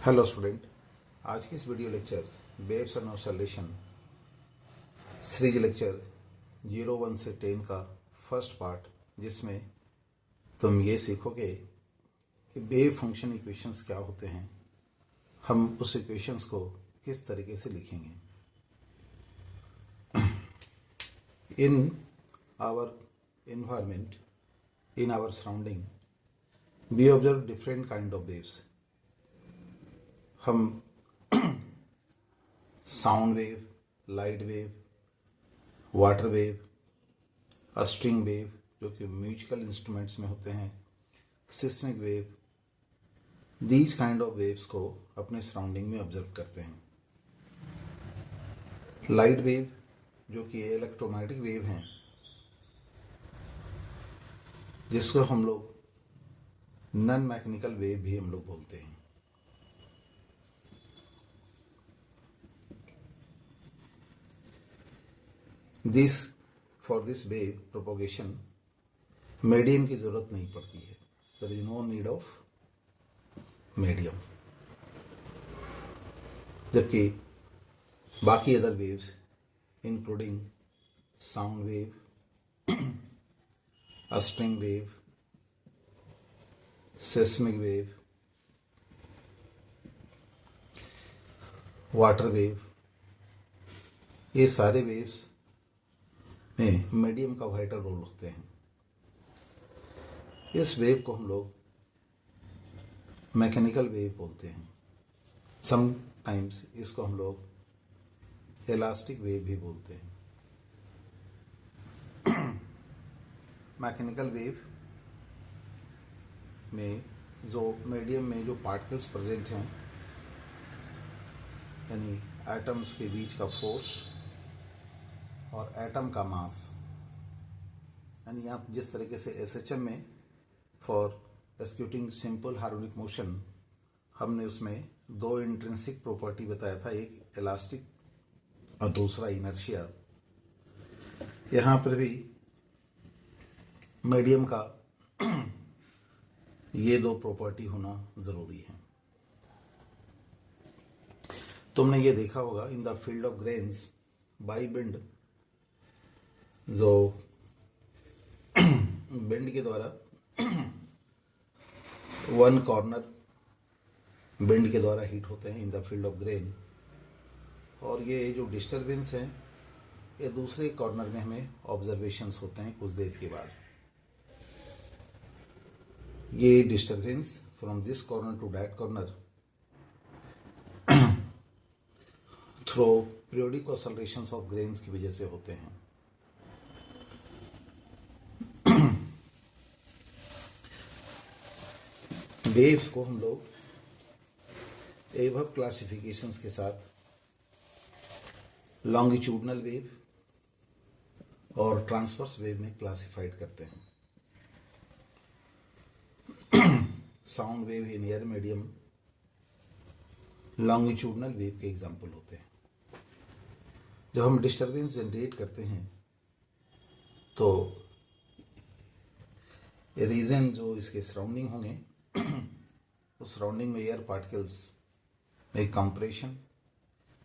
Hello student, आज की इस video lecture waves and oscillation series lecture 01 से 10 का फर्स्ट पार्ट, जिसमें तुम ये सीखोगे कि वेव फंक्शन इक्वेशंस क्या होते हैं, हम उस इक्वेशंस को किस तरीके से लिखेंगे। In our environment, in our surrounding, we observe different kind of waves. हम sound wave, light wave, water wave, string wave जो कि म्यूजिकल इंस्ट्रूमेंट्स में होते हैं, seismic wave, these kind of waves को अपने सराउंडिंग में ऑब्जर्व करते हैं। लाइट वेव जो कि इलेक्ट्रोमैग्नेटिक वेव हैं, जिसको हम लोग नॉन मैकेनिकल वेव भी हम लोग बोलते हैं। For this wave propagation medium की जरूरत नहीं पड़ती है। There is no need of medium. जबकि बाकी other waves including sound wave, a string wave, seismic wave, water wave, ये सारे वेव्स में मीडियम का वाइटल रोल होते हैं। इस वेव को हम लोग मैकेनिकल वेव बोलते हैं। समटाइम्स इसको हम लोग इलास्टिक वेव भी बोलते हैं। मैकेनिकल वेव में जो मीडियम में जो पार्टिकल्स प्रेजेंट हैं, यानी एटम्स के बीच का फोर्स और एटम का मास, यानी आप जिस तरीके से एसएचएम में for executing simple harmonic motion हमने उसमें दो इंट्रिंसिक प्रॉपर्टी बताया था, एक इलास्टिक और दूसरा इनर्शिया। यहाँ पर भी मीडियम का ये दो प्रॉपर्टी होना जरूरी है। तुमने ये देखा होगा in the field of grains by bend, जो बेंड के द्वारा वन कॉर्नर बेंड के द्वारा हिट होते हैं in the field of grain, और ये जो डिस्टरबेंस है ये दूसरे कॉर्नर में हमें ऑब्जर्वेशंस होते हैं कुछ देर के बाद। ये disturbance from this corner to that corner through periodic oscillations of grains की वजह से होते हैं। वेव्स को हम लोग एवब क्लासिफिकेशंस के साथ लॉन्गिट्यूडनल वेव और ट्रांसवर्स वेव में क्लासिफाइड करते हैं। Sound wave in air medium longitudinal wave के एग्जाम्पल होते हैं। जब हम डिस्टरबेंस जनरेट करते हैं तो रीजन जो इसके सराउंडिंग होंगे उस सराउंडिंग में एयर पार्टिकल्स में कंप्रेशन,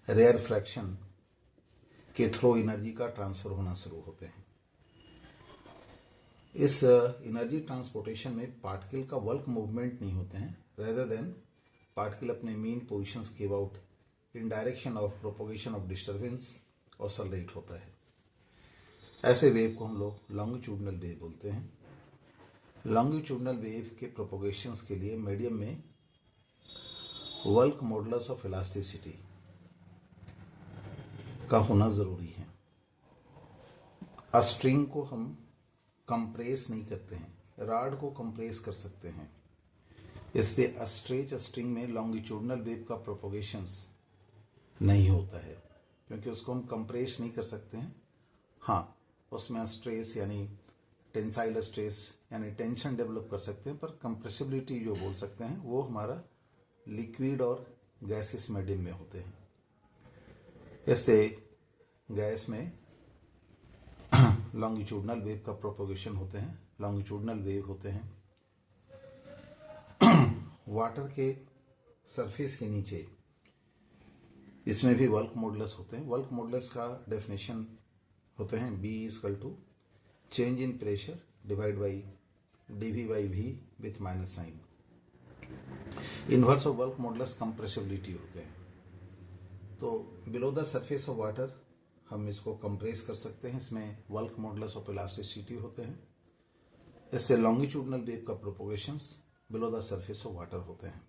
रेयर फ्रैक्शन के थ्रू एनर्जी का ट्रांसफर होना शुरू होते हैं। इस एनर्जी ट्रांसपोर्टेशन में पार्टिकल का वर्क मूवमेंट नहीं होते हैं, रेदर देन पार्टिकल अपने मेन पोजीशंस के about in direction of propagation of disturbance oscillate होता है। ऐसे वेव को हम लोग लॉन्गिट्यूडनल वेव बोलते हैं। लॉन्गिट्यूडनल वेव के प्रोपोगेशंस के लिए मीडियम में वर्क मॉडुलस ऑफ इलास्टिसिटी का होना जरूरी है। स्ट्रिंग को हम कंप्रेस नहीं करते हैं, रॉड को कंप्रेस कर सकते हैं। इसलिए स्ट्रेच स्ट्रिंग में लॉन्गिट्यूडनल वेव का प्रोपोगेशंस नहीं होता है, क्योंकि उसको हम कंप्रेस नहीं कर सकते हैं। हाँ, उसमें स्ट्रेस यानी टेंसाइल स्ट्रेस यानी टेंशन डेवलप कर सकते हैं, पर कंप्रेसिबिलिटी जो बोल सकते हैं वो हमारा लिक्विड और गैसेस मीडियम में होते हैं। इससे गैस में लॉन्गिट्यूडनल वेव का प्रोपोगेशन होते हैं, लॉन्गिट्यूडनल वेव होते हैं। वाटर के सरफेस के नीचे, इसमें भी वर्क मॉडुलस होते हैं। वर्क मॉडुलस का डेफिनेशन होते हैं B equal to change in pressure divide by dV by V with minus sign. Inverse of bulk modulus compressibility होते हैं। तो below the surface of water हम इसको कंप्रेस कर सकते हैं, इसमें वर्क मॉडुलस ऑफ इलास्टिसिटी होते हैं। इससे लॉन्गिट्यूडनल वेव का propagations below the surface of water होते हैं।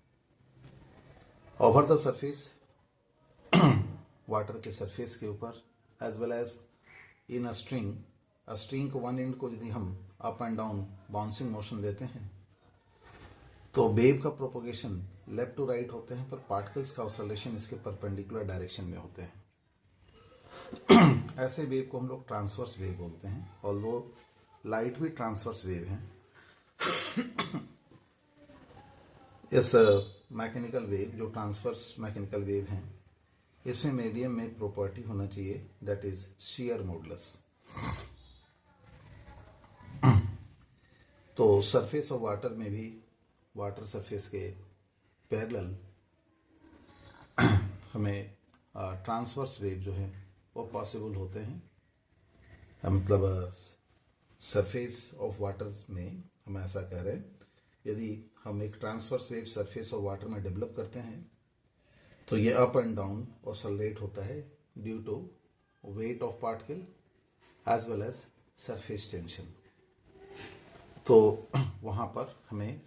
ओवर द सरफेस, वाटर के सरफेस के ऊपर, as well as in a string को वन एंड को यदि हम up and down bouncing motion देते हैं तो वेव का प्रोपोगेशन लेफ्ट टू राइट होते हैं, पर पार्टिकल्स का ऑसिलेशन इसके परपेंडिकुलर डायरेक्शन में होते हैं। ऐसे वेव को हम लोग ट्रांसवर्स वेव बोलते हैं, ऑल्दो लाइट भी ट्रांसवर्स वेव है। इस मैकेनिकल वेव जो ट्रांसवर्स मैकेनिकल वेव हैं, इसमें मीडियम में प्रॉपर्टी होना चाहिए, दैट इज शियर मॉडुलस। तो सरफेस ऑफ वाटर में भी वाटर सरफेस के पैरेलल हमें ट्रांसवर्स वेव जो है वो पॉसिबल होते हैं। मतलब सरफेस ऑफ वाटर में हम ऐसा कह रहे हैं, यदि हम एक transverse wave surface of water में डेवलप करते हैं तो ये अप एंड डाउन ऑसिलेट होता है due to weight of particle as well as surface tension. तो वहाँ पर हमें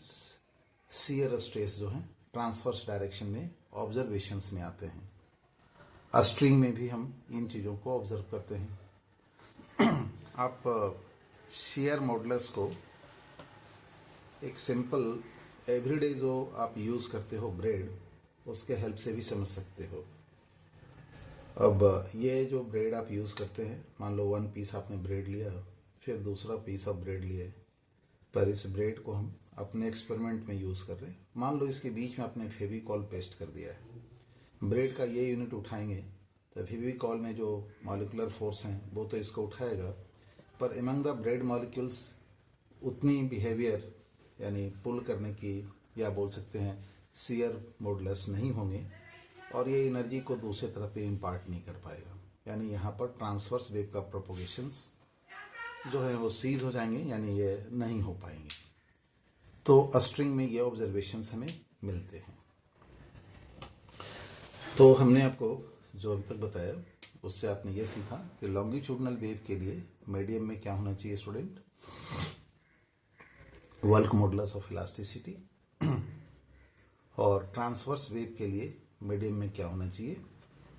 शियर स्ट्रेस जो है ट्रांसवर्स डायरेक्शन में ऑब्जर्वेशंस में आते हैं। स्ट्रिंग में भी हम इन चीज़ों को ऑब्जर्व करते हैं। आप शियर मॉडुलस को एक सिंपल एवरीडे जो आप यूज़ करते हो ब्रेड, उसके हेल्प से भी समझ सकते हो। अब ये जो ब्रेड आप यूज़ करते हैं, मान लो 1 पीस आपने ब्रेड लिया, फिर दूसरा पीस ऑफ ब्रेड लिए, पर इस ब्रेड को हम अपने एक्सपेरिमेंट में यूज़ कर रहे हैं। मान लो इसके बीच में आपने फेविकॉल पेस्ट कर दिया है, ब्रेड का ये यूनिट उठाएंगे तो फेविकॉल में जो मॉलिकुलर फोर्स हैं वो तो इसको उठाएगा, पर एमंग द ब्रेड मॉलिक्यूल्स उतनी बिहेवियर यानी पुल करने की, या बोल सकते हैं शियर मॉडुलस नहीं होंगे, और ये एनर्जी को दूसरे तरफ पे इम्पार्ट नहीं कर पाएगा। यानी यहाँ पर ट्रांसवर्स वेव का प्रोपोगेशंस जो है वो सीज हो जाएंगे, यानी ये नहीं हो पाएंगे। तो स्ट्रिंग में ये ऑब्जर्वेशंस हमें मिलते हैं। तो हमने आपको जो अभी तक बताया उससे आपने ये सीखा कि लॉन्गिट्यूडनल वेव के लिए मीडियम में क्या होना चाहिए student, work modulus of elasticity, और ट्रांसवर्स वेव के लिए मीडियम में क्या होना चाहिए,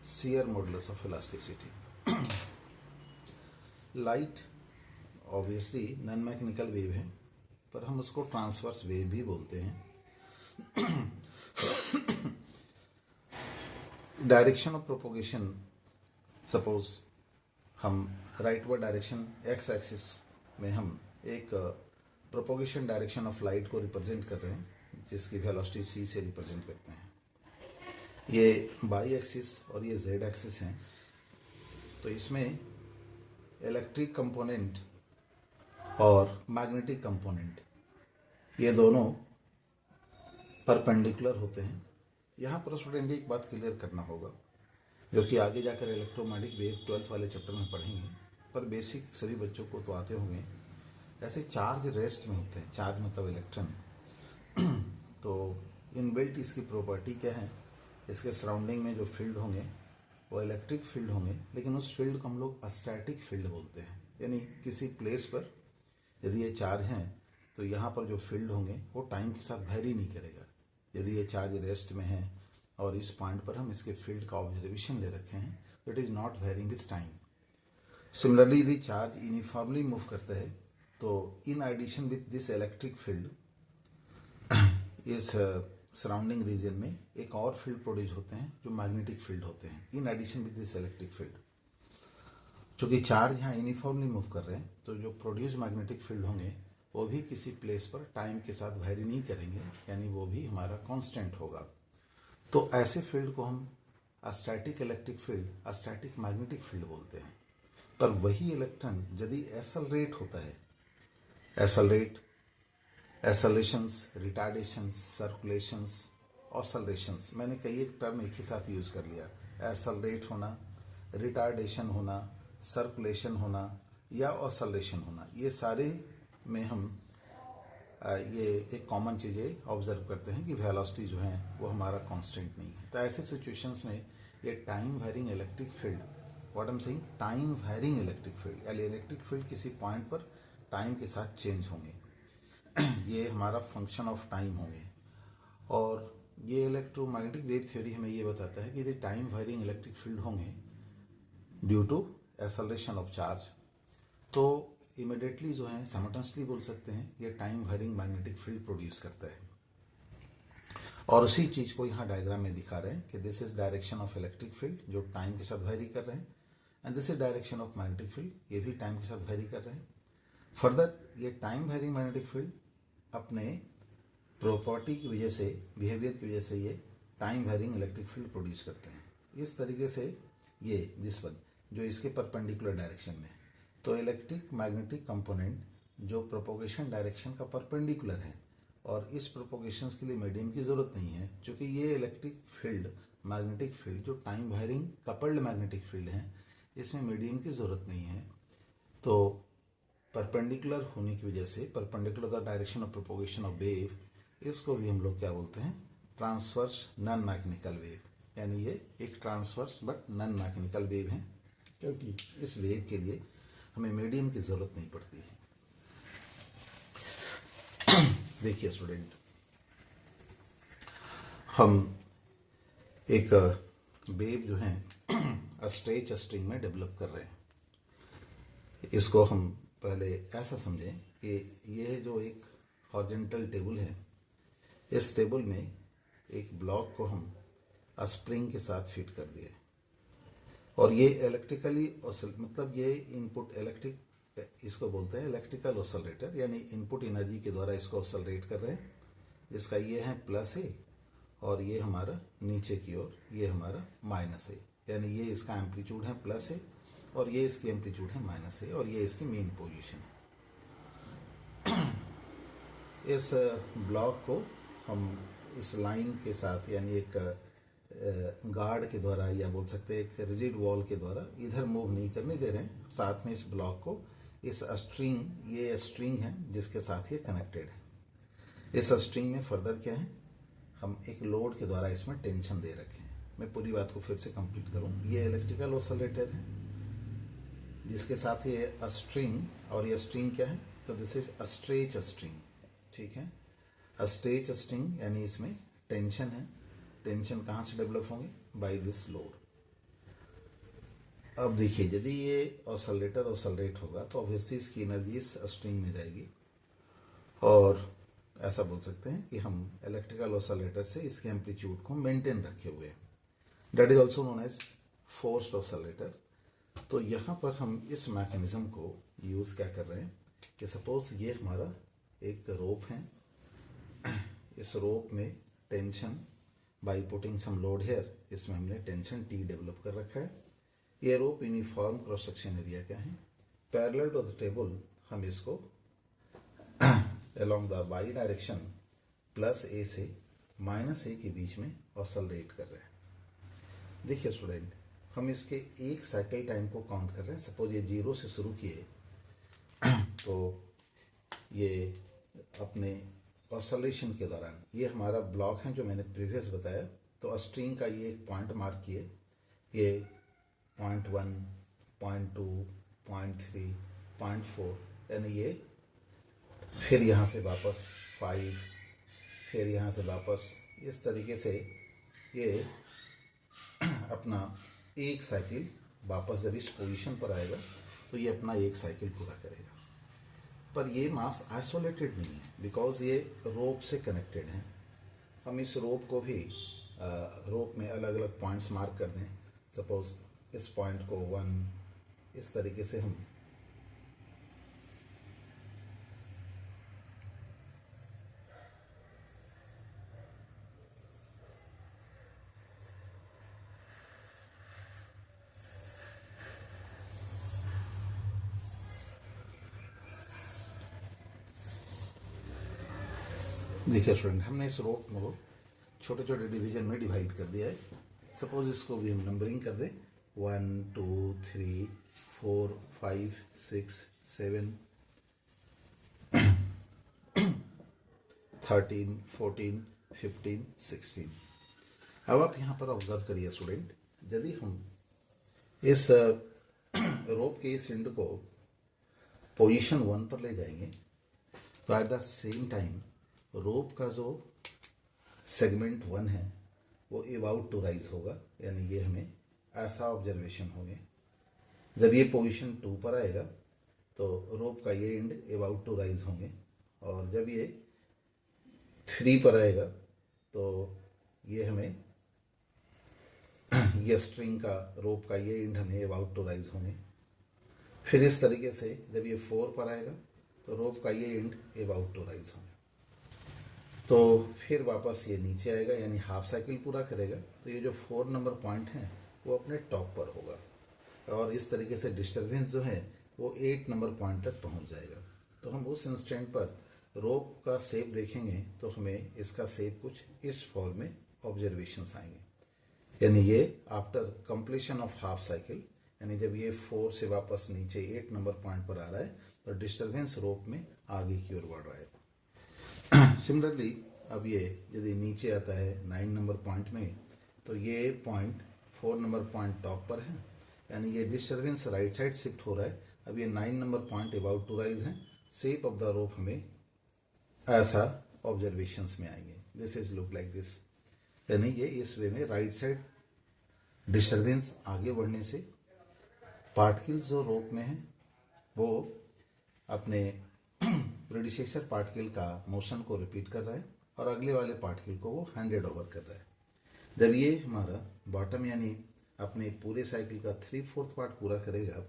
shear modulus of elasticity. Light obviously non mechanical wave है, पर हम उसको ट्रांसवर्स वेव भी बोलते हैं। डायरेक्शन ऑफ प्रोपोगेशन, सपोज हम राइटवर्ड डायरेक्शन एक्स एक्सिस में हम एक प्रोपोगेशन डायरेक्शन ऑफ लाइट को रिप्रेजेंट कर रहे हैं, जिसकी वेलोसिटी c से रिप्रेजेंट करते हैं। ये बाई एक्सिस और ये जेड एक्सिस हैं। तो इसमें इलेक्ट्रिक कंपोनेंट और मैग्नेटिक कंपोनेंट ये दोनों परपेंडिकुलर होते हैं। यहाँ पर स्टूडेंट एक बात क्लियर करना होगा, जो कि आगे जाकर इलेक्ट्रोमैग्नेटिक वेव 12th वाले चैप्टर में पढ़ेंगे, पर बेसिक सभी बच्चों को तो आते होंगे। ऐसे चार्ज रेस्ट में होते हैं, चार्ज मतलब इलेक्ट्रॉन। तो इनबिल्ट इसकी प्रॉपर्टी क्या है, इसके सराउंडिंग में जो फील्ड होंगे वो इलेक्ट्रिक फील्ड होंगे, लेकिन उस फील्ड को हम लोग स्टैटिक फील्ड बोलते हैं। यानी किसी प्लेस पर यदि ये चार्ज हैं तो यहाँ पर जो फील्ड होंगे वो टाइम के साथ वेरी नहीं करेगा। यदि ये चार्ज रेस्ट में है और इस पॉइंट पर हम इसके फील्ड का ऑब्जर्वेशन ले रखे हैं, तो it is not varying with time. Similarly यदि चार्ज यूनिफॉर्मली मूव करता है तो in addition with this electric field इस सराउंडिंग रीजन में एक और फील्ड प्रोड्यूस होते हैं जो मैग्नेटिक फील्ड होते हैं, in addition with this electric field. चूँकि चार्ज यहाँ यूनिफॉर्मली मूव कर रहे हैं, तो जो प्रोड्यूस मैग्नेटिक फील्ड होंगे वो भी किसी प्लेस पर टाइम के साथ वेरी नहीं करेंगे, यानी वो भी हमारा कांस्टेंट होगा। तो ऐसे फील्ड को हम static electric field, static magnetic field बोलते हैं। पर वही इलेक्ट्रॉन यदि एक्सेलरेट होता है, एक्सेलरेट, एक्सेलरेशंस, रिटार्डेशंस, सर्कुलेशंस ऑसलेशंस, मैंने कई एक टर्म एक ही साथ यूज कर लिया, एसलरेट होना, रिटार्डेशन होना, सर्कुलेशन होना या ऑसलेशन होना, ये सारे में हम ये एक कॉमन चीज़ें ऑब्जर्व करते हैं कि वेलोसिटी जो है वो हमारा कांस्टेंट नहीं है। तो ऐसे सिचुएशंस में ये time varying electric field, what I am saying, time varying electric field, यानी इलेक्ट्रिक फील्ड किसी पॉइंट पर टाइम के साथ चेंज होंगे, ये हमारा फंक्शन ऑफ टाइम होंगे। और ये इलेक्ट्रोमैग्नेटिक वेव थ्योरी हमें ये बताता है कि यदि टाइम वेरिंग इलेक्ट्रिक फील्ड होंगे due to acceleration of charge, तो इमिडिएटली जो है साइमल्टेनियसली बोल सकते हैं ये time varying magnetic field produce करता है। और उसी चीज को यहाँ डायग्राम में दिखा रहे हैं कि this is direction of electric field जो टाइम के साथ वेरी कर रहे हैं, and this is direction of magnetic field, ये भी टाइम के साथ वेरी कर रहे हैं। फर्दर ये टाइम वेरिंग मैग्नेटिक फील्ड अपने प्रॉपर्टी की वजह से, बिहेवियर की वजह से ये time varying electric field produce करते हैं। इस तरीके से ये दिस वन जो इसके परपेंडिकुलर डायरेक्शन में, तो इलेक्ट्रिक मैग्नेटिक कंपोनेंट जो प्रोपोगेशन डायरेक्शन का परपेंडिकुलर है, और इस प्रोपोगेशन के लिए मीडियम की जरूरत नहीं है, क्योंकि ये इलेक्ट्रिक फील्ड मैग्नेटिक फील्ड जो time varying coupled magnetic field है, इसमें मीडियम की जरूरत नहीं है। तो परपेंडिकुलर होने की वजह से, perpendicular the direction of propagation of wave, इसको भी हम लोग क्या बोलते हैं, ट्रांसवर्स नॉन मैकेनिकल वेव, यानी ये एक transverse but non mechanical wave है, क्योंकि इस वेव के लिए हमें मीडियम की जरूरत नहीं पड़ती है। देखिए स्टूडेंट, हम एक वेव जो है स्ट्रेच स्ट्रिंग में डेवलप कर रहे हैं। इसको हम पहले ऐसा समझें कि ये जो एक हॉरिजॉन्टल टेबल है, इस टेबल में एक ब्लॉक को हम स्प्रिंग के साथ फिट कर दिए, और ये इलेक्ट्रिकली मतलब ये इनपुट इलेक्ट्रिक, इसको बोलते हैं इलेक्ट्रिकल ऑसिलेटर, यानी इनपुट एनर्जी के द्वारा इसको ऑसिलेट कर रहे हैं, जिसका ये है प्लस है और ये हमारा नीचे की ओर ये हमारा माइनस है, यानी ये इसका एम्पलीट्यूड है प्लस है और ये इसकी एम्पलीट्यूड है माइनस है, और ये इसकी मेन पोजीशन है। इस ब्लॉक को हम इस लाइन के साथ, यानी एक गार्ड के द्वारा, या बोल सकते हैं एक रिजिड वॉल के द्वारा इधर मूव नहीं करने दे रहे हैं। साथ में इस ब्लॉक को इस स्ट्रिंग, ये स्ट्रिंग है जिसके साथ ये कनेक्टेड है। इस स्ट्रिंग में फर्दर क्या है, हम एक लोड के द्वारा इसमें टेंशन दे रखे हैं। मैं पूरी बात को फिर से कंप्लीट करूं, ये इलेक्ट्रिकल ऑसिलेटर है जिसके साथ ये स्ट्रिंग, और ये स्ट्रिंग क्या है, तो दिस इज स्ट्रेच स्ट्रिंग, ठीक है। स्ट्रेच स्ट्रिंग यानी इसमें टेंशन है, टेंशन कहाँ से डेवलप होंगे, बाय दिस लोड। अब देखिए, यदि ये ऑसिलेटर ऑसिलेट होगा तो ऑब्वियसली इसकी एनर्जी इस स्ट्रिंग में जाएगी, और ऐसा बोल सकते हैं कि हम इलेक्ट्रिकल ऑसिलेटर से इसके एम्पलीट्यूड को मेंटेन रखे हुए हैं, that is also known as forced oscillator. तो यहाँ पर हम इस मैकेनिज्म को यूज क्या कर रहे हैं कि सपोज ये हमारा एक रोप है, इस रोप में tension by putting some load here, इसमें हमने टेंशन टी डेवलप कर रखा है। ये rope uniform cross section area का है, पैरेलल टू द टेबल हम इसको along the y direction plus A से माइनस ए के बीच में ऑसिलेट कर रहे हैं। देखिए स्टूडेंट, हम इसके एक साइकिल टाइम को काउंट कर रहे हैं। सपोज ये 0 से शुरू किए तो ये अपने ऑसिलेशन के दौरान, ये हमारा ब्लॉक है जो मैंने प्रीवियस बताया, तो स्ट्रिंग का ये एक पॉइंट मार्क किए, ये 0.1, 0.2, 0.3, 0.4, यानी ये फिर यहाँ से वापस 5, फिर यहाँ से वापस, इस तरीके से ये अपना एक साइकिल वापस जब इस पोजीशन पर आएगा तो ये अपना एक साइकिल पूरा करेगा। पर ये मास आइसोलेटेड नहीं है, बिकॉज ये रोप से कनेक्टेड है। हम इस रोप को भी रोप में अलग अलग पॉइंट्स मार्क कर दें, सपोज इस पॉइंट को 1, इस तरीके से हम देखिए स्टूडेंट, हमने इस रोप को छोटे छोटे डिवीजन में डिवाइड कर दिया है। सपोज इसको भी हम नंबरिंग कर दें 1 2 3 4 5 6 7 13 14 15 16। अब आप यहाँ पर ऑब्जर्व करिए स्टूडेंट, यदि हम इस रोप के इस एंड को पोजीशन 1 पर ले जाएंगे तो एट द सेम टाइम रोप का जो सेगमेंट 1 है वो अबाउट टू राइज होगा, यानी ये हमें ऐसा ऑब्जर्वेशन होंगे। जब ये पोजीशन 2 पर आएगा तो रोप का ये एंड अबाउट टू राइज होंगे, और जब ये 3 पर आएगा तो ये हमें ये स्ट्रिंग का रोप का ये एंड हमें अबाउट टू राइज होंगे। फिर इस तरीके से जब ये 4 पर आएगा तो रोप का ये एंड अबाउट टू राइज होंगे। तो फिर वापस ये नीचे आएगा, यानी हाफ साइकिल पूरा करेगा तो ये जो 4 नंबर पॉइंट है वो अपने टॉप पर होगा, और इस तरीके से डिस्टर्बेंस जो है वो 8 नंबर पॉइंट तक पहुंच जाएगा। तो हम उस इंस्टेंट पर रोप का शेप देखेंगे तो हमें इसका शेप कुछ इस फॉर्म में ऑब्जर्वेशंस आएंगे, यानी ये after completion of half cycle, यानी जब ये 4 से वापस नीचे 8 नंबर पॉइंट पर आ रहा है तो डिस्टर्बेंस रोप में आगे की ओर बढ़ रहा है। सिमिलरली अब ये यदि नीचे आता है 9 नंबर पॉइंट में तो ये पॉइंट 4 नंबर पॉइंट टॉप पर है, यानी ये डिस्टर्बेंस राइट साइड शिफ्ट हो रहा है। अब ये 9 number point about to rise है। शेप ऑफ द रोप हमें ऐसा ऑब्जर्वेशंस में आएंगे, this is look like this, यानी ये इस वे में राइट साइड डिस्टर्बेंस आगे बढ़ने से पार्टिकल्स जो रोप में है वो अपने प्रेडिसेसर पार्टिकल का मोशन को रिपीट कर रहा है और अगले वाले पार्टिकल को वो हैंडेड ओवर कर रहा है। जब ये हमारा बॉटम यानी अपने पूरे साइकिल का 3/4 पार्ट पूरा करेगा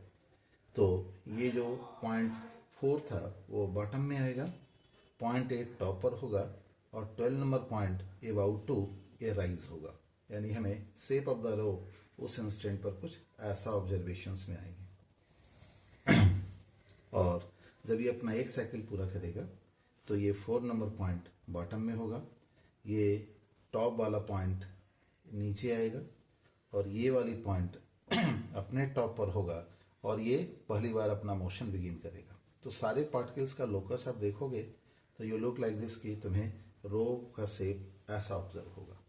तो ये जो 0.4 था वो बॉटम में आएगा, 0.8 टॉप पर होगा और 12 नंबर पॉइंट अबाउट टू ये राइज होगा, यानी हमें शेप ऑफ द रोप उस इंस्टेंट पर कुछ ऐसा ऑब्जर्वेशंस में आएंगे। और जब ये अपना एक साइकिल पूरा करेगा तो ये 4 नंबर पॉइंट बॉटम में होगा, ये टॉप वाला पॉइंट नीचे आएगा और ये वाली पॉइंट अपने टॉप पर होगा और ये पहली बार अपना मोशन बिगिन करेगा। तो सारे पार्टिकल्स का लोकस आप देखोगे तो यू लुक लाइक दिस कि तुम्हें रोप का शेप ऐसा ऑब्जर्व होगा।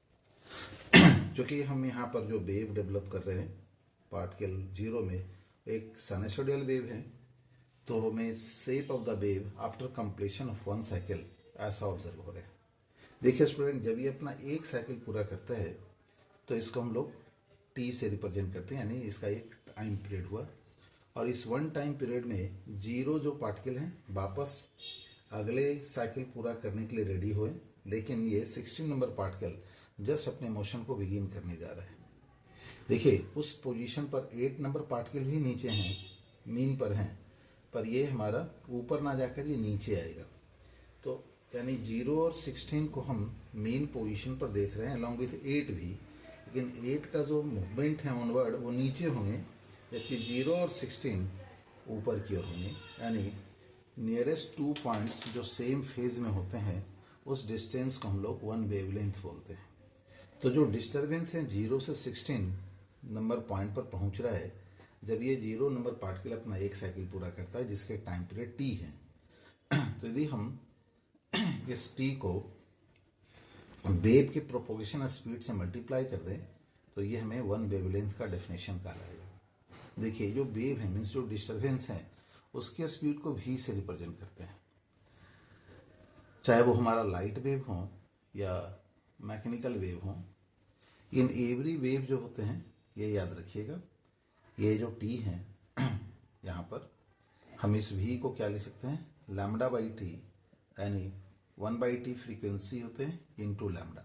क्योंकि हम यहाँ पर जो वेव डेवलप कर रहे हैं पार्टिकल 0 में एक साइनसॉइडल वेव है, तो हमें shape of the wave after completion of 1 cycle ऐसा ऑब्जर्व हो रहा है। देखिए स्टूडेंट, जब ये अपना एक साइकिल पूरा करता है तो इसको हम लोग टी से रिप्रेजेंट करते हैं, यानी इसका एक टाइम पीरियड हुआ, और इस 1 टाइम पीरियड में 0 जो पार्टिकल हैं वापस अगले साइकिल पूरा करने के लिए रेडी हुए, लेकिन ये 16 नंबर पार्टिकल जस्ट अपने मोशन को बिगिन करने जा रहा है। देखिए उस पोजीशन पर 8 नंबर पार्टिकल भी नीचे हैं, मीन पर हैं, पर ये हमारा ऊपर ना जाकर ये नीचे आएगा। तो यानी 0 और 16 को हम मीन पोजीशन पर देख रहे हैं अलॉन्ग विथ 8 भी, लेकिन 8 का जो मूवमेंट है ऑनवर्ड वो नीचे होंगे, जबकि 0 और 16 ऊपर की ओर होंगे, यानी नियरेस्ट 2 पॉइंट्स जो सेम फेज में होते हैं उस डिस्टेंस को हम लोग 1 वेवलेंथ बोलते हैं। तो जो डिस्टर्बेंस है 0 से 16 नंबर पॉइंट पर पहुंच रहा है, जब ये 0 नंबर पार्टिकल अपना एक साइकिल पूरा करता है जिसके टाइम पीरियड टी है, तो यदि हम इस टी को वेव के प्रोपोगेशन स्पीड से मल्टीप्लाई कर दें तो ये हमें 1 वेवलेंथ का डेफिनेशन कहलाएगा। देखिए जो वेव है मीन्स जो डिस्टर्बेंस है उसके स्पीड को v से रिप्रेजेंट करते हैं, चाहे वो हमारा लाइट वेव हो या मैकेनिकल वेव हो। इन एवरी वेव जो होते हैं ये याद रखिएगा, ये जो t है यहाँ पर हम इस v को क्या ले सकते हैं, लैम्डा बाई टी, यानी 1/t फ्रीक्वेंसी होते हैं इनटू लैम्डा।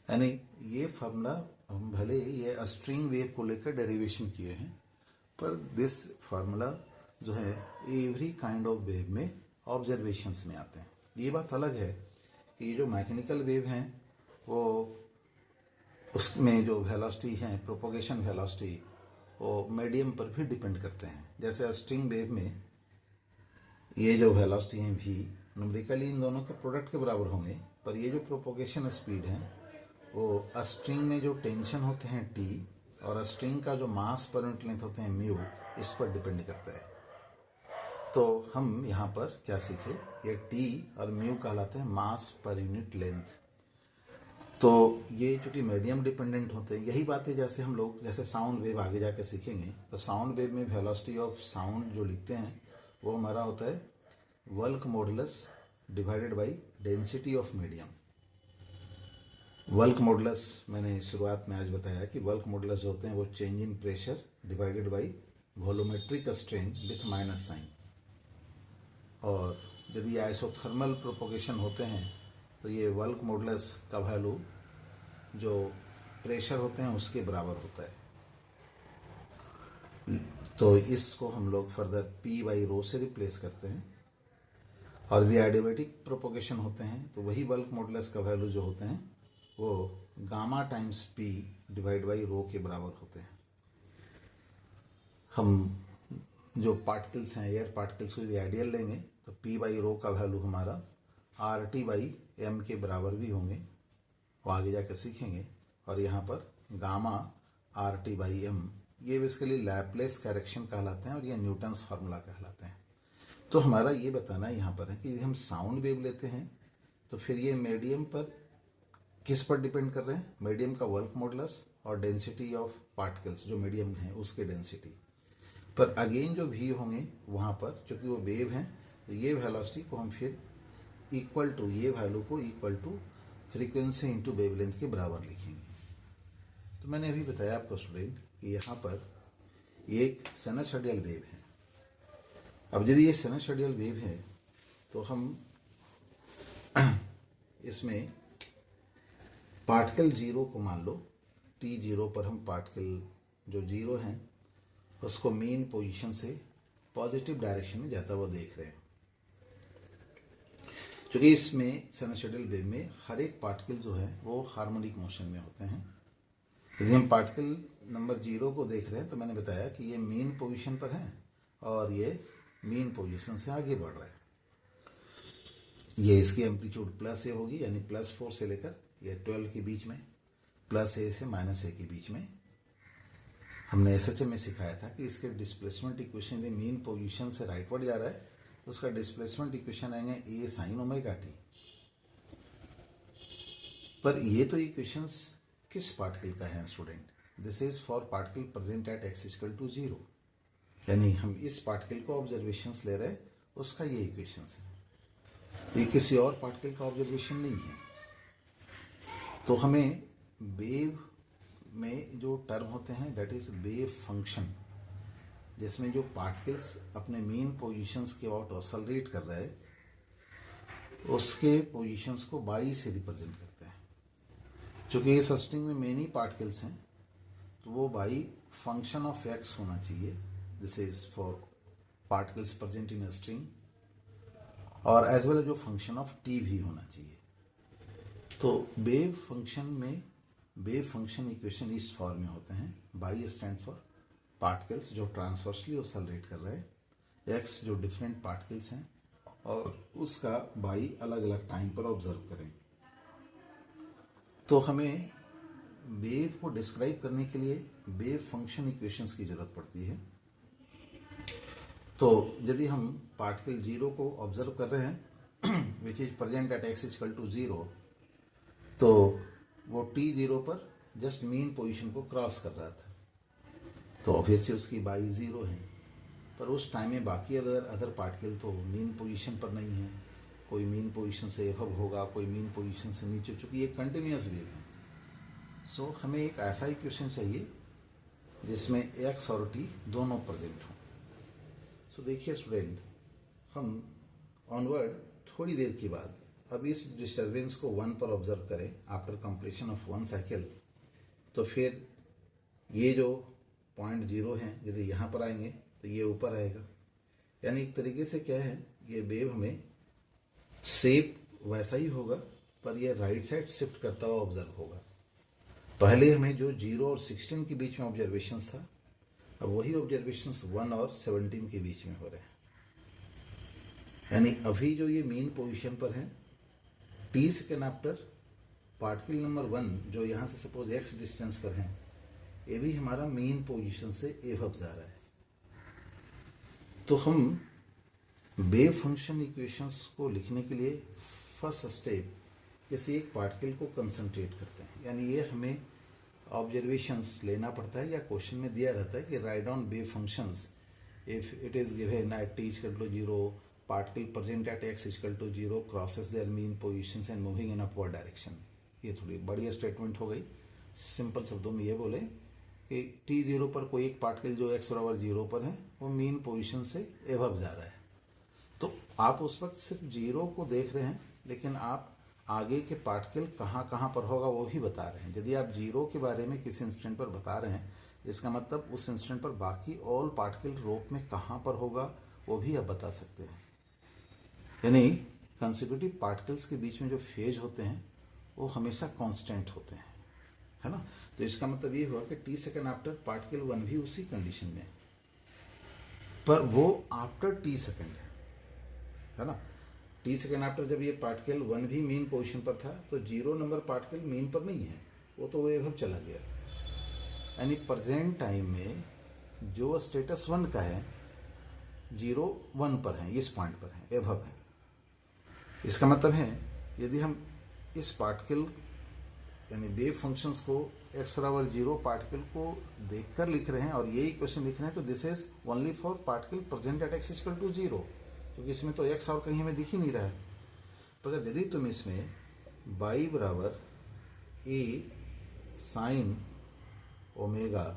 यानी ये फार्मूला हम भले ये स्ट्रिंग वेव को लेकर डेरिवेशन किए हैं, पर दिस फार्मूला जो है एवरी काइंड ऑफ वेव में ऑब्जर्वेशंस में आते हैं। ये बात अलग है कि ये जो मैकेनिकल वेव हैं वो उसमें जो वेलोसिटी है प्रोपोगेशन वेलोसिटी वो मीडियम पर भी डिपेंड करते हैं। जैसे स्ट्रिंग वेव में ये जो वेलोसिटी है v न्यूमेरिकली इन दोनों के प्रोडक्ट के बराबर होंगे, पर ये जो प्रोपोगेशन स्पीड है वो स्ट्रिंग में जो टेंशन होते हैं टी और स्ट्रिंग का जो मास पर यूनिट लेंथ होते हैं म्यू, इस पर डिपेंड करता है। तो हम यहाँ पर क्या सीखे, ये टी और म्यू कहलाते हैं मास पर यूनिट लेंथ। तो ये चूंकि मीडियम डिपेंडेंट होते हैं, यही बात है जैसे हम लोग जैसे साउंड वेव आगे जाकर सीखेंगे, तो साउंड वेव में वेलोसिटी ऑफ साउंड जो लिखते हैं वो हमारा होता है work modulus divided by density of medium. Work modulus मैंने शुरुआत में आज बताया कि वर्क मॉडुलस जो होते हैं वो change in pressure divided by volumetric strain with minus sign. और यदि आइसोथर्मल प्रोपोगेशन होते हैं तो ये वर्क मॉडुलस का वैल्यू जो प्रेशर होते हैं उसके बराबर होता है। तो इसको हम लोग फर्दर P बाई रो से रिप्लेस करते हैं। और यदि एडियाबैटिक प्रोपोगेशन होते हैं तो वही वर्क मॉडुलस का वैल्यू जो होते हैं वो gamma times P divide by rho के बराबर होते हैं। हम जो पार्टिकल्स हैं, एयर पार्टिकल्स को यदि आइडियल लेंगे तो P बाई रो का वैल्यू हमारा RT बाई M के बराबर भी होंगे, वो आगे जाकर सीखेंगे। और यहाँ पर गामा RT बाई M ये बेसिकली लैपलेस करेक्शन कहलाते हैं और ये न्यूटन्स फार्मूला कहलाते हैं। तो हमारा ये बताना यहाँ पर है कि हम साउंड वेव लेते हैं तो फिर ये मीडियम पर किस पर डिपेंड कर रहे हैं, मीडियम का वर्क मॉडुलस और डेंसिटी ऑफ पार्टिकल्स जो मीडियम है उसके डेंसिटी पर अगेन जो भी होंगे वहाँ पर चूंकि वो वेव हैं तो ये वेलोसिटी को हम फिर इक्वल टू, ये वैल्यू को equal to frequency into wavelength के बराबर लिखेंगे। तो मैंने अभी बताया आपको स्टूडेंट कि यहाँ पर ये एक साइनसॉइडल वेव है। अब यदि ये साइनसॉइडल वेव है तो हम इसमें पार्टिकल जीरो को मान लो, टी जीरो पर हम पार्टिकल जो जीरो हैं उसको मेन पोजीशन से पॉजिटिव डायरेक्शन में जाता हुआ देख रहे हैं। क्योंकि इसमें साइनसॉइडल वेव में हर एक पार्टिकल जो है वो हार्मोनिक मोशन में होते हैं। यदि हम पार्टिकल नंबर जीरो को देख रहे हैं तो मैंने बताया कि ये मेन पोजीशन पर है और ये मेन पोजीशन से आगे बढ़ रहा है। ये इसकी एम्पलीट्यूड प्लस ए होगी, यानी +4 से लेकर ये 12 के बीच में, +a से -a के बीच में। हमने SHM में सिखाया था कि इसके डिस्प्लेसमेंट इक्वेशन यदि मेन पोजीशन से राइटवर्ड जा रहा है तो उसका डिस्प्लेसमेंट इक्वेशन आएंगे a sin ओमेगा t। पर ये तो इक्वेशंस किस पार्टिकल का है student, this is for particle present at x = 0, यानी हम इस पार्टिकल को ऑब्जर्वेशंस ले रहे हैं उसका ये इक्वेशंस है, ये किसी और पार्टिकल का ऑब्जर्वेशन नहीं है। तो हमें वेव में जो टर्म होते हैं दैट इज वेव फंक्शन, जिसमें जो पार्टिकल्स अपने मेन पोजीशंस के अबाउट ऑसलरेट कर रहे हैं उसके पोजीशंस को बाई से रिप्रेजेंट करते हैं। क्योंकि इस स्ट्रिंग में मेनी पार्टिकल्स हैं तो वो बाई फंक्शन ऑफ x होना चाहिए, this is for particles present in string, और एज वेल जो फंक्शन ऑफ t भी होना चाहिए। तो वेव फंक्शन में वेव फंक्शन इक्वेशन इस फॉर्म में होते हैं, बाई स्टैंड फॉर पार्टिकल्स जो ट्रांसवर्सली ऑसलरेट कर रहे हैं, x जो डिफरेंट पार्टिकल्स हैं और उसका बाई अलग अलग टाइम पर ऑब्जर्व करें। तो हमें वेव को डिस्क्राइब करने के लिए वेव फंक्शन इक्वेशंस की जरूरत पड़ती है। तो यदि हम पार्टिकल जीरो को ऑब्जर्व कर रहे हैं विच इज प्रेजेंट एट x = 0, तो वो t जीरो पर जस्ट मेन पोजीशन को क्रॉस कर रहा था तो ऑब्वियसली उसकी बाई 0 है। पर उस टाइम में बाकी अदर पार्टिकल तो मेन पोजीशन पर नहीं है, कोई मेन पोजीशन से एबव होगा, कोई मेन पोजीशन से नीचे, चूंकि ये कंटिन्यूअस वेव है। सो हमें एक ऐसा इक्वेशन चाहिए जिसमें x और t दोनों प्रेजेंट हों। सो देखिए स्टूडेंट, हम ऑनवर्ड थोड़ी देर के बाद अब इस डिस्टर्बेंस को 1 पर ऑब्जर्व करें आफ्टर कंप्लीशन ऑफ 1 साइकिल, तो फिर ये जो पॉइंट 0 है यदि यहाँ पर आएंगे तो ये ऊपर आएगा, यानी एक तरीके से क्या है, ये वेव हमें शेप वैसा ही होगा पर ये राइट साइड शिफ्ट करता हुआ ऑब्जर्व होगा। पहले हमें जो 0 और 16 के बीच में ऑब्जर्वेशंस था, अब वही ऑब्जर्वेशंस 1 और 17 के बीच में हो रहे हैं। यानी अभी जो ये मेन पोजीशन पर है, t second after particle number 1 जो यहाँ से सपोज x डिस्टेंस पर है, ये भी हमारा मेन पोजीशन से एवब जा रहा है। तो हम वेव फंक्शन इक्वेशंस को लिखने के लिए फर्स्ट स्टेप किसी एक पार्टिकल को कंसंट्रेट करते हैं, यानी ये हमें ऑब्जर्वेशंस लेना पड़ता है या क्वेश्चन में दिया रहता है कि write down wave functions if it is given at t equal to 0 particle present at x equal to 0 crosses their mean positions and moving in upward direction. ये थोड़ी बढ़िया स्टेटमेंट हो गई। सिंपल शब्दों में ये बोले कि t0 पर कोई एक पार्टिकल जो x बराबर 0 पर है वो मीन पोजीशन से एवब जा रहा है। तो आप उस वक्त सिर्फ 0 को देख रहे हैं, लेकिन आप आगे के पार्टिकल कहाँ कहाँ पर होगा वो भी बता रहे हैं। यदि आप 0 के बारे में किसी इंस्टेंट पर बता रहे हैं, इसका मतलब उस इंस्टेंट पर बाकी ऑल पार्टिकल रोप में कहाँ पर होगा वो भी आप बता सकते हैं। यानी कंसेक्यूटिव पार्टिकल्स के बीच में जो फेज होते हैं वो हमेशा कांस्टेंट होते हैं, है ना। तो इसका मतलब ये हुआ कि t सेकेंड आफ्टर पार्टिकल 1 भी उसी कंडीशन में, पर वो आफ्टर t सेकेंड है ना। t सेकेंड आफ्टर जब ये पार्टिकल 1 भी मीन पोजीशन पर था तो 0 नंबर पार्टिकल मीन पर नहीं है, वो तो एवब चला गया। यानी प्रेजेंट टाइम में जो स्टेटस 1 का है 0 1 पर है, इस पॉइंट पर है, एवब है। इसका मतलब है यदि हम इस पार्टिकल यानी वेव फंक्शंस को x बराबर 0 पार्टिकल को देखकर लिख रहे हैं और ये इक्वेशन लिख रहे हैं, तो this is only for particle present at x equal to 0, क्योंकि इसमें तो x और कहीं हमें दिख ही नहीं रहा है। तो अगर यदि तुम इसमें y बराबर a sine omega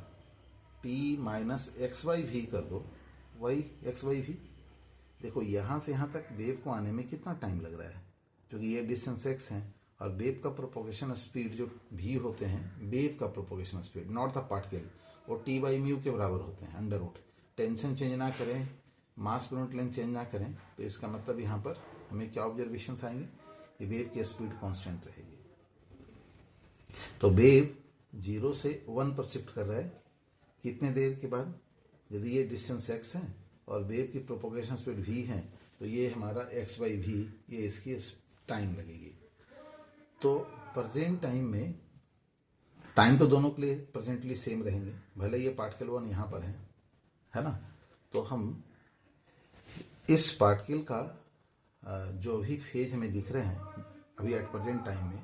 t minus x y भी कर दो, y एक्स वाई भी, देखो यहाँ से यहाँ तक वेव को आने में कितना टाइम लग रहा है, क्योंकि ये डिस्टेंस x है और वेव का प्रोपोगेशन स्पीड जो v होते हैं, वेव का propagation speed not the particle, वो t बाई म्यू के बराबर होते हैं, अंडर रूट। टेंशन चेंज ना करें, मास यूनिट लेंथ चेंज ना करें, तो इसका मतलब यहाँ पर हमें क्या ऑब्जर्वेशंस आएंगे कि वेव की स्पीड कांस्टेंट रहेगी। तो वेव 0 से 1 पर शिफ्ट कर रहा है कितने देर के बाद, यदि ये डिस्टेंस x है और वेव की प्रोपोगेशन स्पीड v है, तो ये हमारा x बाई v, ये इसकी टाइम लगेगी। तो प्रेजेंट टाइम में टाइम तो दोनों के लिए प्रेजेंटली सेम रहेंगे, भले ये पार्टिकल 1 यहाँ पर है ना। तो हम इस पार्टिकल का जो भी फेज हमें दिख रहे हैं अभी एट प्रेजेंट टाइम में,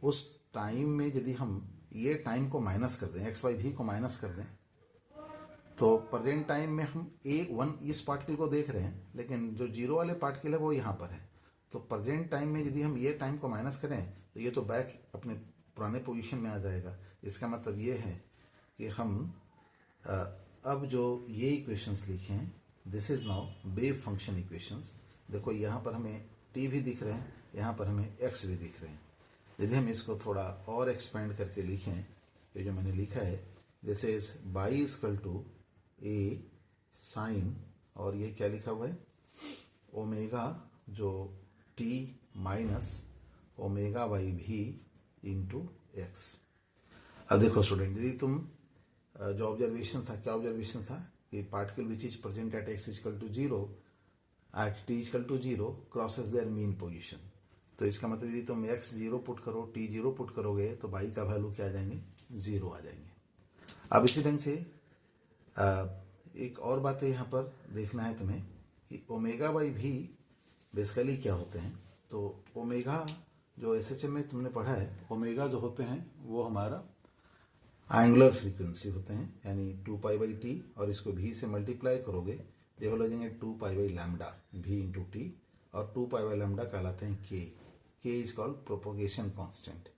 उस टाइम में यदि हम ये टाइम को माइनस कर दें, एक्स बाई भी को माइनस कर दें, तो प्रेजेंट टाइम में हम A1 इस पार्टिकल को देख रहे हैं, लेकिन जो 0 वाले पार्टिकल है वो यहाँ पर है। तो प्रेजेंट टाइम में यदि हम ये टाइम को माइनस करें तो ये तो बैक अपने पुराने पोजीशन में आ जाएगा। इसका मतलब ये है कि हम अब जो ये इक्वेशंस लिखे हैं, this is now wave function equations. देखो यहाँ पर हमें t भी दिख रहे हैं, यहाँ पर हमें x भी दिख रहे हैं। यदि हम इसको थोड़ा और एक्सपेंड करके लिखें, ये जो मैंने लिखा है this is y equal to a sine, और ये क्या लिखा हुआ है, ओमेगा जो t माइनस ओमेगा वाई भी इंटू एक्स। अब देखो स्टूडेंट, यदि तुम जो ऑब्जर्वेशन था, क्या ऑब्जर्वेशन था कि particle which is present at x equal to 0 at t equal to 0 crosses their mean position. तो इसका मतलब यदि तुम x 0 पुट करो, t 0 पुट करोगे, तो y का वैल्यू क्या आ जाएंगे, 0 आ जाएंगे। अब इसी ढंग से एक और बात है यहाँ पर देखना है तुम्हें कि ओमेगा बाई भी बेसिकली क्या होते हैं। तो ओमेगा जो SHM में तुमने पढ़ा है, ओमेगा जो होते हैं वो हमारा एंगुलर फ्रीक्वेंसी होते हैं, यानी 2 पाई बाई टी, और इसको v से मल्टीप्लाई करोगे तो ये हो जाएंगे 2 pi by lambda v into T, और 2 पाई बाई लैम्डा कहलाते हैं k is called propagation constant.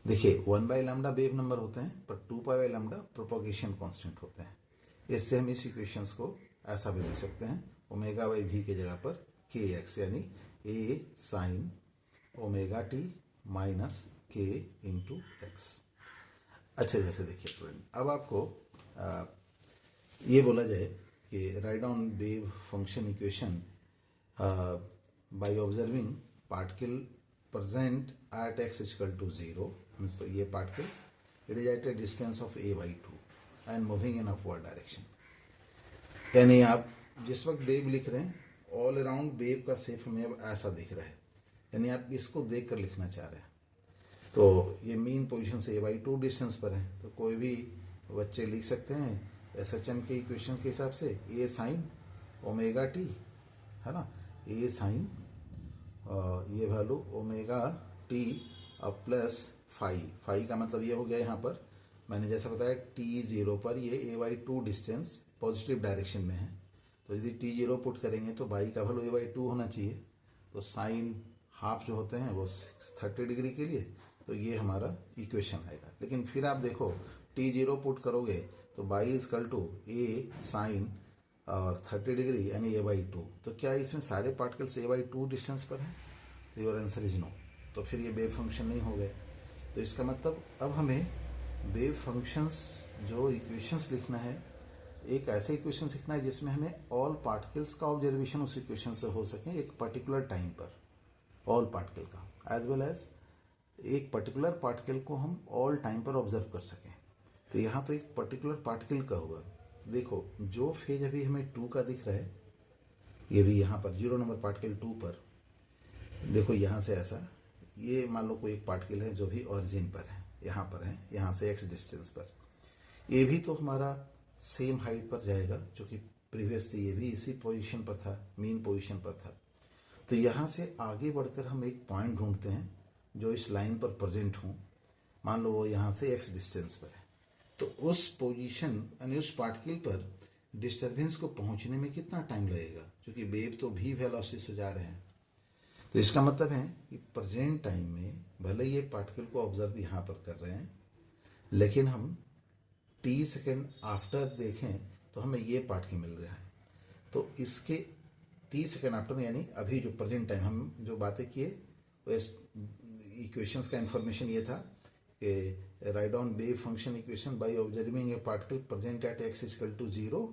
देखिए 1 बाई लैम्डा वेव नंबर होते हैं, पर 2 pi by lambda propagation constant होते हैं। इससे हम इस इक्वेशंस को ऐसा भी लिख सकते हैं, ओमेगा बाई v की जगह पर kx, यानी a sine omega t minus k into x. अच्छा, जैसे देखिए स्टूडेंट, अब आपको ये बोला जाए कि write down wave function equation by observing particle present at x equal to 0, means तो ये particle it is at a distance of a by 2 and moving in upward direction. यानी आप जिस वक्त वेव लिख रहे हैं, ऑल अराउंड वेव का शेप हमें अब ऐसा दिख रहा है, यानी आप इसको देख कर लिखना चाह रहे हैं। तो ये मीन पोजीशन से a/2 डिस्टेंस पर है, तो कोई भी बच्चे लिख सकते हैं SHM के इक्वेशन के हिसाब से a साइन ओमेगा टी, है ना, a साइन ये वैल्यू ओमेगा टी अब प्लस फाई का मतलब ये हो गया, यहाँ पर मैंने जैसा बताया t0 पर ये a/2 डिस्टेंस पॉजिटिव डायरेक्शन में है, तो यदि t0 पुट करेंगे तो बाई का वैल्यू a/2 होना चाहिए। तो साइन हाफ जो होते हैं वो 30 डिग्री के लिए, तो ये हमारा इक्वेशन आएगा। लेकिन फिर आप देखो t0 पुट करोगे तो y equal to a sine और 30 डिग्री यानी a/2। तो क्या इसमें सारे पार्टिकल्स a/2 डिस्टेंस पर हैं? तो योर आंसर इज नो। तो फिर ये वेव फंक्शन नहीं हो गए। तो इसका मतलब अब हमें वेव फंक्शंस जो इक्वेशंस लिखना है, एक ऐसे इक्वेशन लिखना है जिसमें हमें ऑल पार्टिकल्स का ऑब्जर्वेशन उस इक्वेशन से हो सके एक पर्टिकुलर टाइम पर, ऑल पार्टिकल का एज वेल एज एक पर्टिकुलर पार्टिकल को हम ऑल टाइम पर ऑब्जर्व कर सकें। तो यहाँ तो एक पर्टिकुलर पार्टिकल का हुआ। तो देखो जो फेज अभी हमें 2 का दिख रहा है, ये भी यहाँ पर 0 नंबर पार्टिकल 2 पर देखो, यहाँ से ऐसा, ये मान लो कोई एक पार्टिकल है जो भी ऑरिजिन पर है, यहाँ पर है, यहाँ से x डिस्टेंस पर, ये भी तो हमारा सेम हाइट पर जाएगा, जो कि प्रीवियसली ये भी इसी पोजीशन पर था, मीन पोजीशन पर था। तो यहाँ से आगे बढ़कर हम एक पॉइंट ढूंढते हैं जो इस लाइन पर प्रेजेंट हो, मान लो वो यहाँ से x डिस्टेंस पर है। तो उस पोजीशन यानी उस पार्टिकल पर डिस्टर्बेंस को पहुंचने में कितना टाइम लगेगा, क्योंकि वेव तो भी वेलोसिटी से जा रहे हैं। तो इसका मतलब है कि प्रेजेंट टाइम में भले ये पार्टिकल को ऑब्जर्व यहाँ पर कर रहे हैं, लेकिन हम t सेकेंड आफ्टर देखें तो हमें ये पार्टिकल मिल रहा है। तो इसके t सेकेंड आफ्टर में यानी अभी जो प्रेजेंट टाइम हम जो बातें किए, वो इक्वेशंस का इंफॉर्मेशन ये था कि write down wave function equation by observing a particle present at x equal to 0,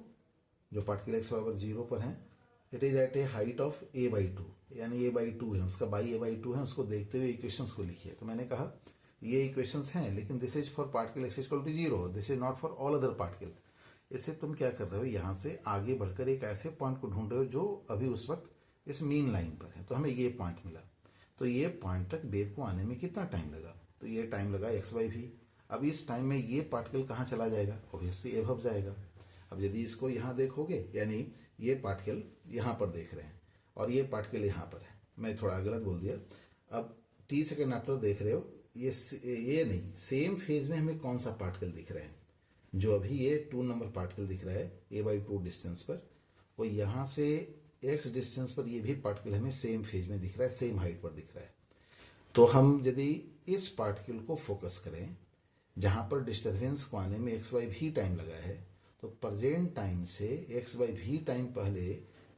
जो पार्टिकल x बराबर 0 पर है, it is at a height of a/2, यानी a/2 है, उसका बाई a/2 है, उसको देखते हुए इक्वेशंस को लिखिए। तो मैंने कहा ये इक्वेशंस हैं, लेकिन this is for particle x equal to 0, this is not for all other particle. इससे तुम क्या कर रहे हो, यहाँ से आगे बढ़कर एक ऐसे पॉइंट को ढूंढ रहे हो जो अभी उस वक्त इस मीन लाइन पर है। तो हमें ये पॉइंट मिला, तो ये पॉइंट तक वेव को आने में कितना टाइम लगा, तो ये टाइम लगा x/v। अब इस टाइम में ये पार्टिकल कहाँ चला जाएगा, ऑब्वियसली एबव जाएगा। अब यदि इसको यहाँ देखोगे, यानी ये पार्टिकल यहाँ पर देख रहे हैं और ये पार्टिकल यहाँ पर है, मैं थोड़ा गलत बोल दिया। अब t सेकेंड आफ्टर देख रहे हो, ये नहीं, सेम फेज में हमें कौन सा पार्टिकल दिख रहा है, जो अभी ये 2 नंबर पार्टिकल दिख रहा है a/2 डिस्टेंस पर, वो यहाँ से x डिस्टेंस पर ये भी पार्टिकल हमें सेम फेज में दिख रहा है, सेम हाइट पर दिख रहा है। तो हम यदि इस पार्टिकल को फोकस करें जहाँ पर डिस्टर्बेंस को आने में x/v टाइम लगा है, तो प्रेजेंट टाइम से x/v टाइम पहले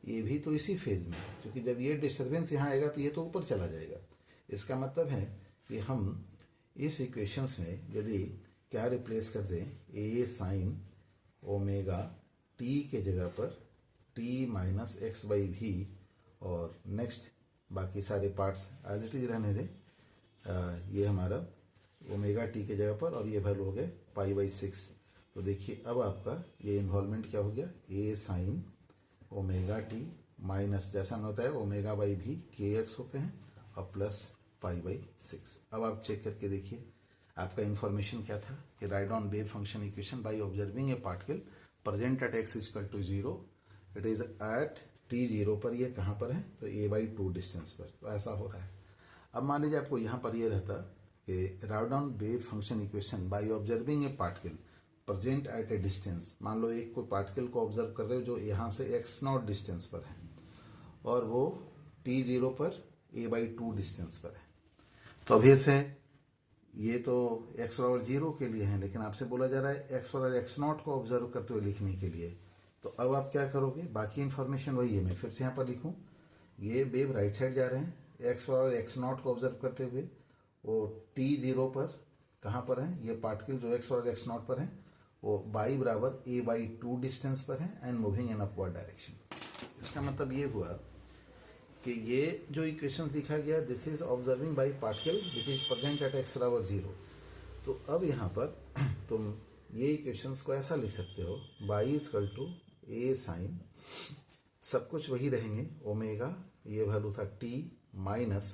ये भी तो इसी फेज में है, क्योंकि जब ये डिस्टर्बेंस यहाँ आएगा तो ये तो ऊपर चला जाएगा। इसका मतलब है कि हम इस इक्वेशंस में यदि क्या रिप्लेस कर दें, a साइन ओमेगा t के जगह पर t माइनस x/v, और नेक्स्ट बाकी सारे पार्ट्स एज इट इज रहने दें, ये हमारा ओमेगा टी के जगह पर, और ये वैल्यू हो गए π/6। तो देखिए अब आपका ये इन्वॉल्वमेंट क्या हो गया, a sine omega t minus जैसा हमें होता है ω/v kx होते हैं, और प्लस π/6। अब आप चेक करके देखिए आपका इन्फॉर्मेशन क्या था कि write on wave function equation by observing a particle present at x equal to 0, it is at t0 पर, ये कहाँ पर है, तो a/2 डिस्टेंस पर। तो ऐसा हो रहा है। अब मान लीजिए आपको यहाँ पर ये रहता कि write down wave function equation by observing a particle present eight a distance, मान लो एक कोई पार्टिकल को ऑब्जर्व कर रहे हो जो यहाँ से x0 डिस्टेंस पर है और वो t0 पर a/2 डिस्टेंस पर है। तो अभी से ये तो x बराबर 0 के लिए है, लेकिन आपसे बोला जा रहा है x बराबर x0 को ऑब्जर्व करते हुए लिखने के लिए। तो अब आप क्या करोगे, बाकी इन्फॉर्मेशन वही है, मैं फिर से यहाँ पर लिखूँ, ये वेव राइट साइड जा रहे हैं, x बराबर x0 को ऑब्जर्व करते हुए, वो t0 पर कहाँ पर है, ये पार्टिकल जो x बराबर x0 पर है वो y बराबर a/2 डिस्टेंस पर है and moving in upward direction. इसका मतलब ये हुआ कि ये जो इक्वेशन लिखा गया, this is observing by particle which is present at x बराबर 0। तो अब यहाँ पर तुम ये इक्वेशंस को ऐसा लिख सकते हो, y equal to a sine, सब कुछ वही रहेंगे, ओमेगा ये वैल्यू था t minus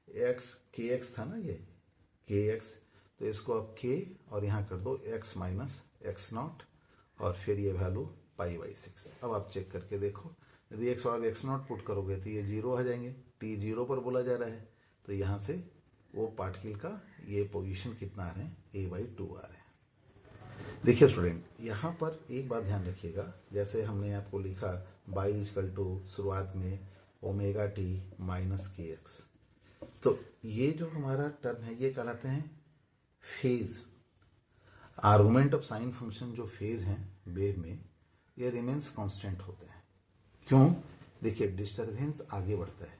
x k x था ना, ये के एक्स, तो इसको अब के और यहाँ कर दो एक्स माइनस एक्स नॉट और फिर ये वैल्यू पाई/6। अब आप चेक करके देखो, यदि एक्स और एक्स नॉट पुट करोगे तो ये 0 आ जाएंगे, टी 0 पर बोला जा रहा है, तो यहाँ से वो पार्टिकल का ये पोजीशन कितना आ रहे हैं, a/2 आ रहे हैं। देखिए स्टूडेंट, यहाँ पर एक बात ध्यान रखिएगा, जैसे हमने आपको लिखा बाई इजकल टू शुरुआत में omega t minus k x, तो ये जो हमारा टर्म है ये कहलाते हैं phase. Argument of sine function जो फेज हैं वेव में, ये रिमेन्स कांस्टेंट होते हैं। क्यों? देखिए डिस्टरबेंस आगे बढ़ता है,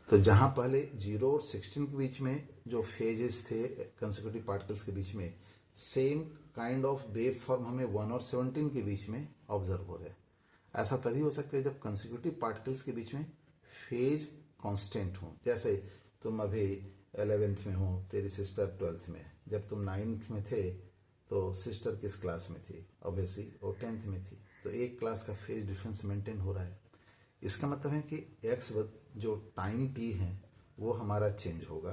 तो जहां पहले 0 और 16 के बीच में जो फेजेस थे कंसेक्यूटिव पार्टिकल्स के बीच में, same kind of wave form हमें 1 और 17 के बीच में ऑब्जर्व हो रहा है। ऐसा तभी हो सकता है जब कंसेक्यूटिव पार्टिकल्स के बीच में फेज कांस्टेंट हो। जैसे तुम अभी 11th में हो, तेरी सिस्टर 12th में, जब तुम 9th में थे तो सिस्टर किस क्लास में थी? ऑब्वियसली वो 10th में थी, तो एक क्लास का फेज डिफरेंस मेंटेन हो रहा है। इसका मतलब है कि एक्स जो टाइम टी है वो हमारा चेंज होगा,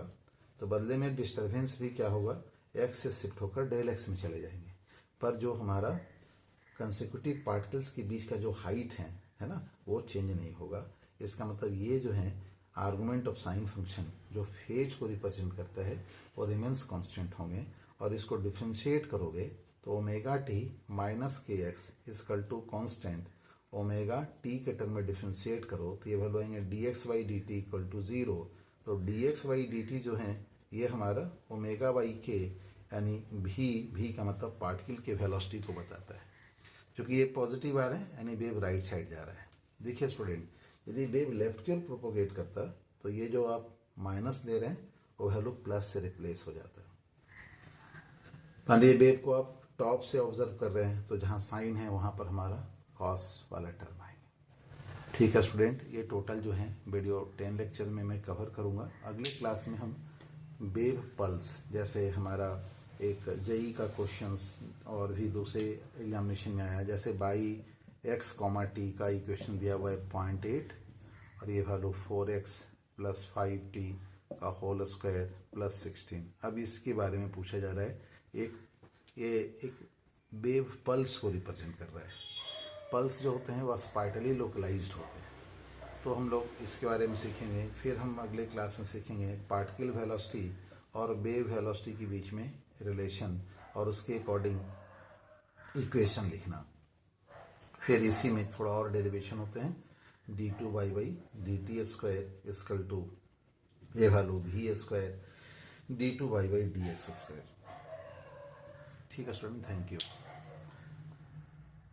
तो बदले में डिस्टरबेंस भी क्या होगा, एक्स से शिफ्ट होकर डेल एक्स में चले जाएंगे। पर जो हमारा कंसेक्यूटिव पार्टिकल्स के बीच का जो हाइट है ना, वो चेंज नहीं होगा। इसका मतलब ये जो है आर्गुमेंट ऑफ साइन फंक्शन जो फेज को रिप्रेजेंट करता है वो रिमेन्स कांस्टेंट होंगे, और इसको डिफ्रेंशिएट करोगे तो omega t minus k x equal to constant omega t के टर्म में डिफ्रेंशिएट करो तो ये वैल्यू आएंगे d x by d t equal to 0। तो d x by d t जो है ये हमारा ओमेगा बाई के यानी भी का मतलब पार्टिकल के वेलोसिटी को बताता है। क्योंकि ये पॉजिटिव आ रहे हैं यानी वेव राइट साइड जा रहा है। देखिए स्टूडेंट, यदि वेव लेफ्ट की ओर प्रोपोगेट करता तो ये जो आप माइनस दे रहे हैं वो वैल्यू प्लस से रिप्लेस हो जाता है। मान लीजिए वेव को आप टॉप से ऑब्जर्व कर रहे हैं तो जहाँ साइन है वहाँ पर हमारा कॉस वाला टर्म आएंगे। ठीक है स्टूडेंट, ये टोटल जो है वीडियो 10 लेक्चर में मैं कवर करूँगा। अगले क्लास में हम वेव पल्स, जैसे हमारा एक जेई का क्वेश्चंस और भी दूसरे एग्जामिनेशन में आया, जैसे बाई एक्स कॉमा टी का इक्वेशन दिया हुआ है 0.8 और ये वैल्यू 4x प्लस 5t का होल स्क्वायर प्लस 16। अब इसके बारे में पूछा जा रहा है, एक वेव पल्स को रिप्रेजेंट कर रहा है। पल्स जो होते हैं वह स्पाइटली लोकलाइज्ड होते हैं, तो हम लोग इसके बारे में सीखेंगे। फिर हम अगले क्लास में सीखेंगे पार्टिकल वेलोसिटी और वेव वेलोसिटी के बीच में रिलेशन और उसके अकॉर्डिंग इक्वेशन लिखना। फिर इसी में थोड़ा और डेरिवेशन होते हैं, d2y/dt² इक्वल टू ये वैल्यू v² d2y/dx²। ठीक है स्टूडेंट, थैंक यू।